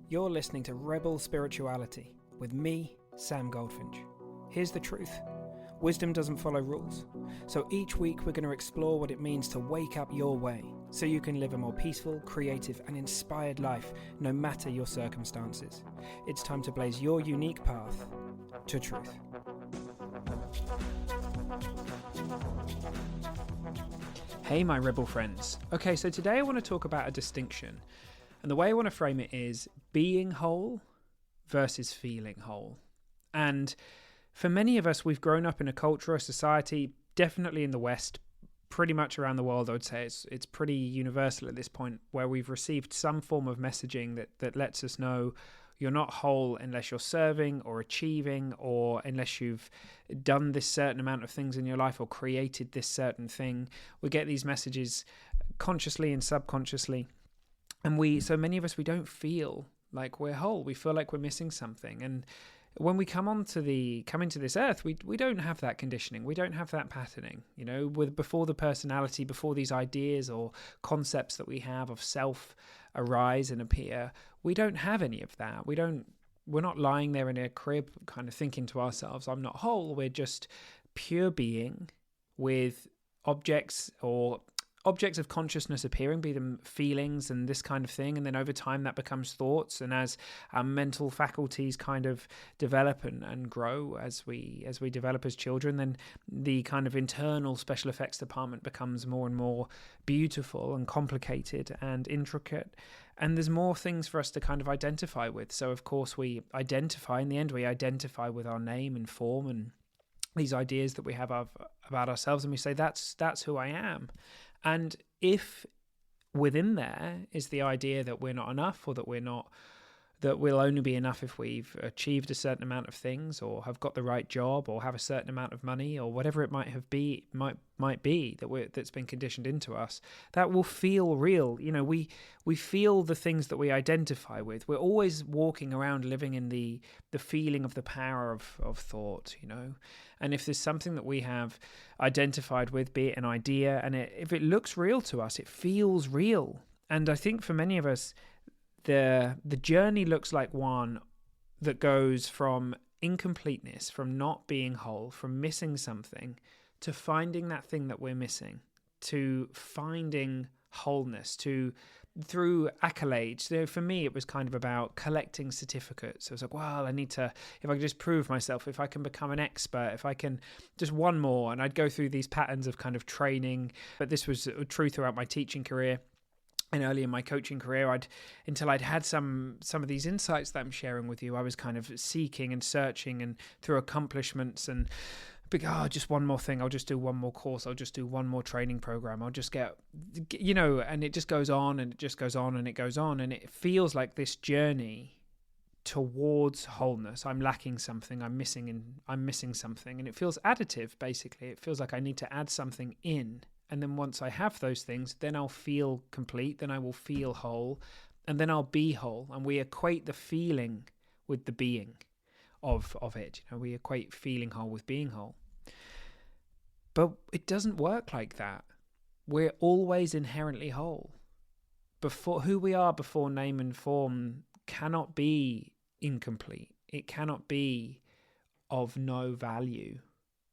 You're listening to Rebel Spirituality with me, Sam Goldfinch. Here's the truth. Wisdom doesn't follow rules. So each week we're going to explore what it means to wake up your way so you can live a more peaceful, creative and inspired life no matter your circumstances. It's time to blaze your unique path to truth. Hey my Rebel friends. Okay, so today I want to talk about a distinction. And the way I want to frame it is being whole versus feeling whole. And for many of us, we've grown up in a culture, a society, definitely in the West, pretty much around the world, I would say it's pretty universal at this point, where we've received some form of messaging that lets us know you're not whole unless you're serving or achieving, or unless you've done this certain amount of things in your life or created this certain thing. We get these messages consciously and subconsciously. And so many of us, we don't feel like we're whole. We feel like we're missing something. And when we come into this earth, we don't have that conditioning. We don't have that patterning. You know, before the personality, before these ideas or concepts that we have of self arise and appear, we don't have any of that. We're not lying there in a crib kind of thinking to ourselves, I'm not whole. We're just pure being with objects of consciousness appearing, be them feelings and this kind of thing. And then over time that becomes thoughts. And as our mental faculties kind of develop and grow as we develop as children, then the kind of internal special effects department becomes more and more beautiful and complicated and intricate. And there's more things for us to kind of identify with. So of course we identify with our name and form and these ideas that we have about ourselves. And we say, that's who I am. And if within there is the idea that we're not enough, or that we'll only be enough if we've achieved a certain amount of things, or have got the right job, or have a certain amount of money, or whatever it might be that's been conditioned into us, that will feel real. You know, we feel the things that we identify with. We're always walking around living in the feeling of the power of thought, you know. And if there's something that we have identified with, be it an idea, and if it looks real to us, it feels real. And I think for many of us, the journey looks like one that goes from incompleteness, from not being whole, from missing something, to finding that thing that we're missing, to finding wholeness, through accolades. So for me, it was kind of about collecting certificates. I was like, well, if I can just prove myself, if I can become an expert, if I can just one more. And I'd go through these patterns of kind of training, but this was true throughout my teaching career. And early in my coaching career, until I'd had some of these insights that I'm sharing with you, I was kind of seeking and searching, and through accomplishments and just one more thing. I'll just do one more course. I'll just do one more training program. I'll just get, and it just goes on and it just goes on and it goes on. And it feels like this journey towards wholeness. I'm lacking something. I'm missing something. And it feels additive, basically. It feels like I need to add something in. And then once I have those things, then I'll feel complete, then I will feel whole, and then I'll be whole. And we equate the feeling with the being of it. You know, we equate feeling whole with being whole. But it doesn't work like that. We're always inherently whole. Who we are before name and form cannot be incomplete. It cannot be of no value.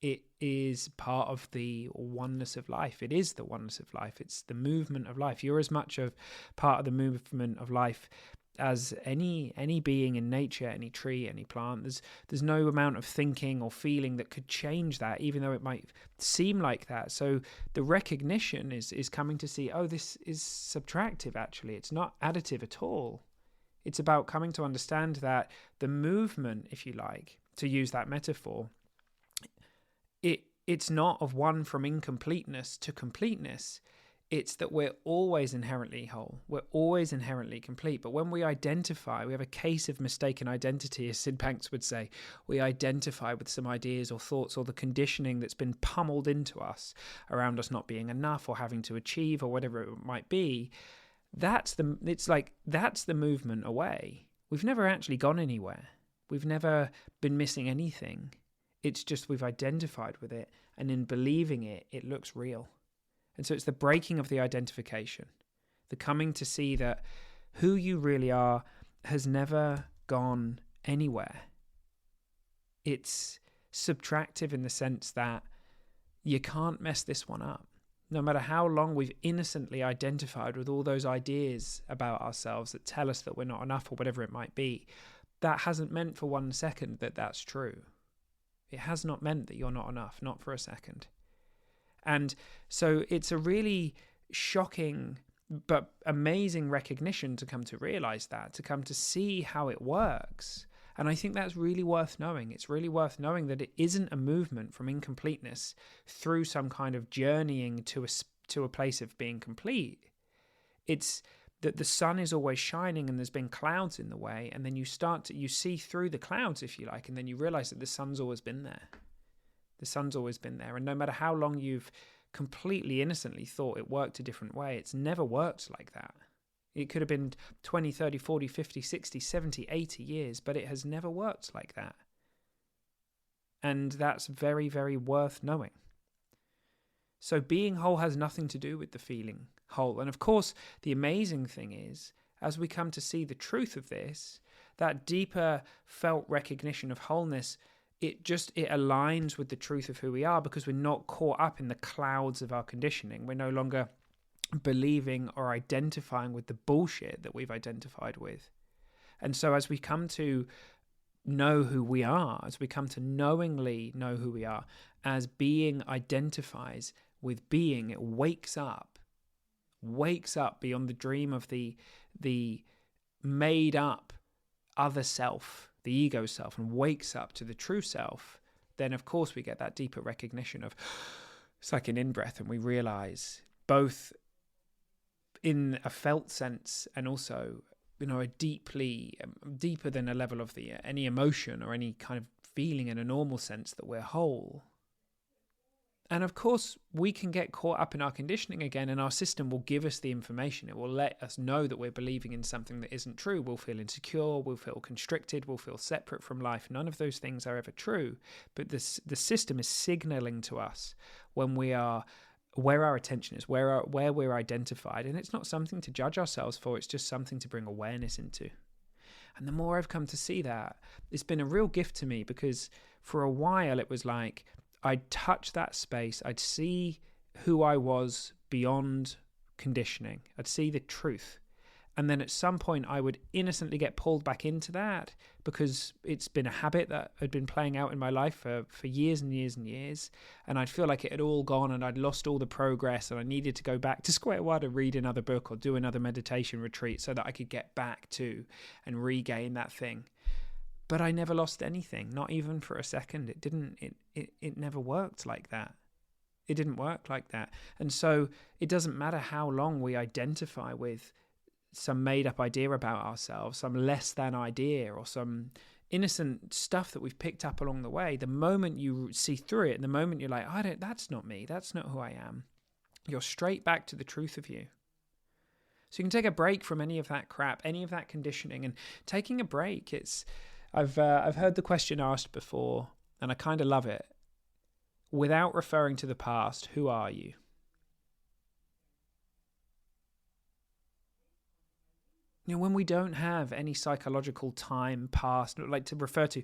It is part of the oneness of life. It is the oneness of life. It's the movement of life. You're as much of part of the movement of life as any being in nature, any tree, any plant. There's no amount of thinking or feeling that could change that, even though it might seem like that. So the recognition is coming to see, this is subtractive actually. It's not additive at all. It's about coming to understand that the movement, if you like, to use that metaphor, it's not of one from incompleteness to completeness. It's that we're always inherently whole. We're always inherently complete. But when we identify, we have a case of mistaken identity, as Sid Banks would say. We identify with some ideas or thoughts or the conditioning that's been pummeled into us around us not being enough or having to achieve or whatever it might be. That's the movement away. We've never actually gone anywhere. We've never been missing anything. It's just we've identified with it, and in believing it, it looks real. And so it's the breaking of the identification, the coming to see that who you really are has never gone anywhere. It's subtractive in the sense that you can't mess this one up. No matter how long we've innocently identified with all those ideas about ourselves that tell us that we're not enough or whatever it might be, that hasn't meant for 1 second that that's true. It has not meant that you're not enough, not for a second. And so it's a really shocking but amazing recognition to come to realize that, to come to see how it works. And I think that's really worth knowing. It's really worth knowing that it isn't a movement from incompleteness through some kind of journeying to a place of being complete. It's that the sun is always shining and there's been clouds in the way, and then you see through the clouds, if you like, and then you realize that the sun's always been there. The sun's always been there. And no matter how long you've completely innocently thought it worked a different way, it's never worked like that. It could have been 20, 30, 40, 50, 60, 70, 80 years, but it has never worked like that. And that's very, very worth knowing. So being whole has nothing to do with the feeling whole. And of course, the amazing thing is, as we come to see the truth of this, that deeper felt recognition of wholeness, it aligns with the truth of who we are, because we're not caught up in the clouds of our conditioning. We're no longer believing or identifying with the bullshit that we've identified with. And so as we come to know who we are, as we come to knowingly know who we are, as being identifies with being, it wakes up beyond the dream of the made up other self, the ego self, and wakes up to the true self, then of course we get that deeper recognition of, it's like an in-breath, and we realize both in a felt sense and also, a deeper than a level of any emotion or any kind of feeling in a normal sense, that we're whole. And of course, we can get caught up in our conditioning again, and our system will give us the information. It will let us know that we're believing in something that isn't true. We'll feel insecure, we'll feel constricted, we'll feel separate from life. None of those things are ever true. But the system is signaling to us when we are where our attention is, where we're identified. And it's not something to judge ourselves for, it's just something to bring awareness into. And the more I've come to see that, it's been a real gift to me, because for a while it was like I'd touch that space, I'd see who I was beyond conditioning, I'd see the truth. And then at some point I would innocently get pulled back into that, because it's been a habit that had been playing out in my life for years and years and years. And I'd feel like it had all gone and I'd lost all the progress, and I needed to go back to square one and read another book or do another meditation retreat so that I could get back to and regain that thing. But I never lost anything, not even for a second. It never worked like that. It didn't work like that. And so it doesn't matter how long we identify with some made up idea about ourselves, some less than idea, or some innocent stuff that we've picked up along the way. The moment you see through it, and the moment you're like, that's not me, that's not who I am, you're straight back to the truth of you. So you can take a break from any of that crap, any of that conditioning. And taking a break, I've heard the question asked before, and I kind of love it. Without referring to the past, who are you? When we don't have any psychological time past, like to refer to,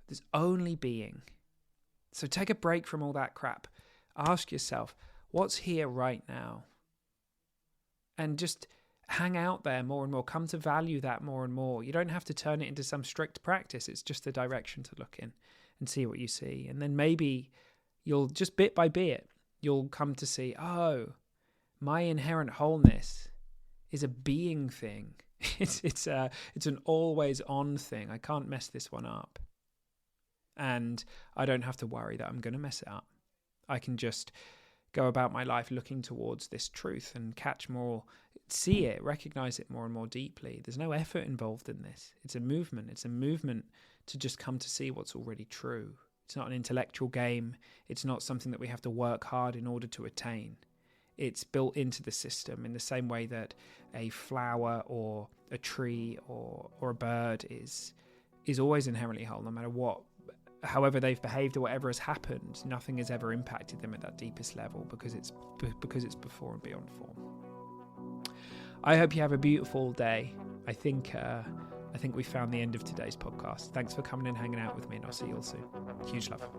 there's only being. So take a break from all that crap. Ask yourself, what's here right now? And just hang out there more and more. Come to value that more and more. You don't have to turn it into some strict practice. It's just a direction to look in and see what you see. And then maybe you'll just bit by bit, you'll come to see, my inherent wholeness is a being thing. It's an always on thing. I can't mess this one up. And I don't have to worry that I'm going to mess it up. I can just go about my life looking towards this truth and see it, recognize it more and more deeply. There's no effort involved in this. It's a movement. It's a movement to just come to see what's already true. It's not an intellectual game. It's not something that we have to work hard in order to attain. It's built into the system in the same way that a flower or a tree or a bird is always inherently whole, no matter however they've behaved or whatever has happened. Nothing has ever impacted them at that deepest level, because it's before and beyond form. I hope you have a beautiful day. I think think we found the end of today's podcast. Thanks for coming and hanging out with me, and I'll see you all soon. Huge love.